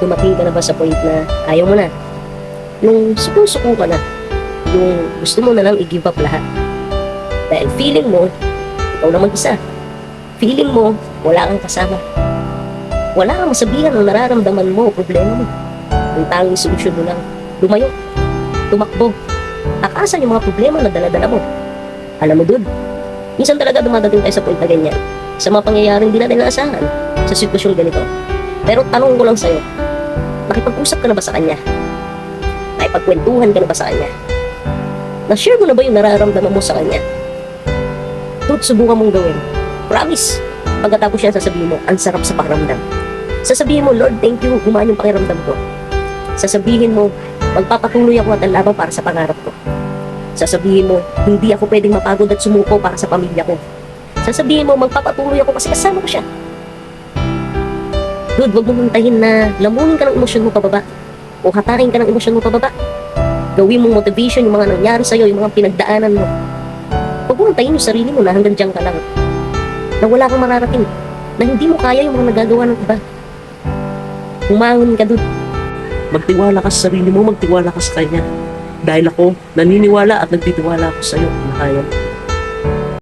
Dumating ka na ba sa point na ayaw mo na? Nung suko ka na, yung gusto mo na lang i-give up lahat. Dahil feeling mo, ikaw na mag-isa. Feeling mo, wala kang kasama. Wala kang masabihan ng nararamdaman mo o problema mo. Ang tanging solusyon mo lang, lumayo, tumakbo, takasan yung mga problema na dala-dala mo. Alam mo, dude, minsan talaga dumadating tayo sa point na ganyan, sa mga pangyayaring di natin naasahan, sa sitwasyong ganito. Pero tanong ko lang sa'yo, nakipag-usap ka na ba sa kanya? Nakipagkwentuhan ka na ba sa kanya? Na-share mo na ba yung nararamdaman mo sa kanya? Dude, subukan mong gawin. Promise, pagkatapos yan sasabihin mo, ang sarap sa pakiramdam. Sasabihin mo, Lord, thank you, gumaan yung pakiramdam ko. Sasabihin mo, magpapatuloy ako at ang laban para sa pangarap ko. Sasabihin mo, hindi ako pwedeng mapagod at sumuko para sa pamilya ko. Sasabihin mo, magpapatuloy ako kasi kasama ko siya. Dude, wag mo hintayin na lamunin ka ng emosyon mo pababa o hatakin ka ng emosyon mo pababa. Gawin mong motivation yung mga nangyari sa'yo, yung mga pinagdaanan mo. Huwag mo hintayin yung sarili mo na hanggang dyan ka lang. Na wala kang mararating. Na hindi mo kaya yung mga nagagawa ng iba. Humangon ka, dude. Magtiwala ka sa sarili mo, magtiwala ka sa kanya. Dahil ako, naniniwala at nagtitiwala ako sa'yo na kaya mo.